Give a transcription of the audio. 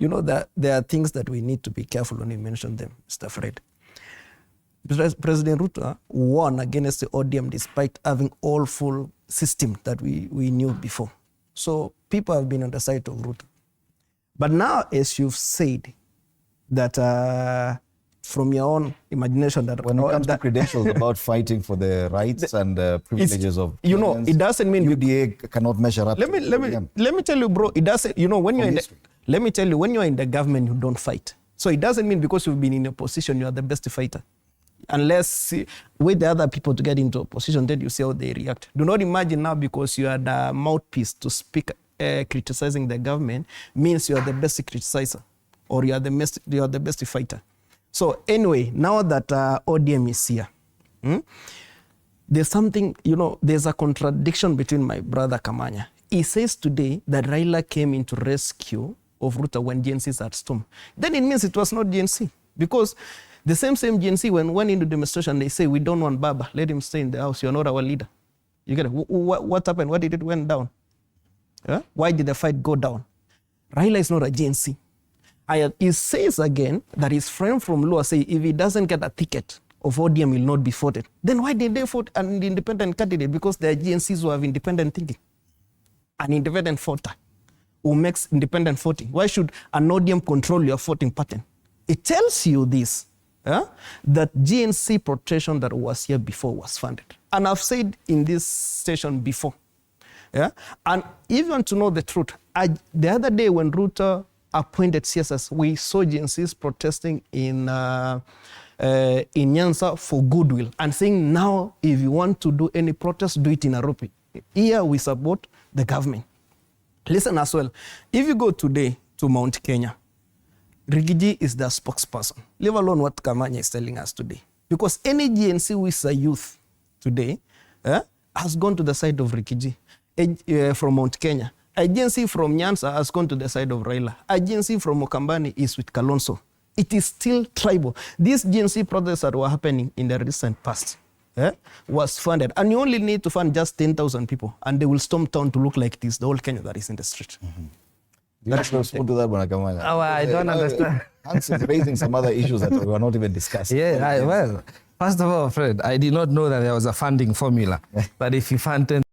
you know, that there are things that we need to be careful when we mention them, Mr. Fred. President Ruto won against the ODM despite having all full system that we knew before. So people have been on the side of Ruto. But now, as you've said, that from your own imagination, that when it comes to credentials about fighting for the rights and privileges of you know, it doesn't mean UDA cannot measure up. Let me tell you, bro. It doesn't. You know, when you're in the, let me tell you, when you're in the government, you don't fight. So it doesn't mean because you've been in a position you are the best fighter. Unless with the other people to get into a position, then you see how they react. Do not imagine now because you are the mouthpiece to speak criticizing the government means you are the best criticizer or you are the best fighter. So anyway, now that ODM is here, there's something, you know, there's a contradiction between my brother Kamanya. He says today that Railao came into rescue of Ruto when GNCs had stormed. Then it means it was not GNC because the same GNC when went into demonstration, they say, we don't want Baba, let him stay in the house, you're not our leader. You get it? What happened? Why did it went down? Why did the fight go down? Railao is not a GNC. He says again that his friend from Lua say if he doesn't get a ticket of ODM will not be voted. Then why did they vote an independent candidate? Because they are GNCs who have independent thinking. An independent voter who makes independent voting. Why should an ODM control your voting pattern? It tells you this, that GNC protection that was here before was funded. And I've said in this station before, and even to know the truth, the other day when Ruto appointed CSS, we saw GNCs protesting in Nyanza for goodwill and saying now if you want to do any protest, do it in Nairobi. Here we support the government. Listen as well, if you go today to Mount Kenya, Rigiji is the spokesperson, leave alone what Kamanya is telling us today. Because any GNC who is a youth today has gone to the side of Rigiji from Mount Kenya. A GNC from Nyanza has gone to the side of Railao. A GNC from Mokambani is with Kalonzo. It is still tribal. These GNC protests that were happening in the recent past was funded. And you only need to fund just 10,000 people and they will storm town to look like this, the whole Kenya that is in the street. Let's respond to that, Kamanya. Oh, I don't understand. Hans is raising some other issues that we were not even discussing. Yeah, well, first of all, Fred, I did not know that there was a funding formula. But if you fund 10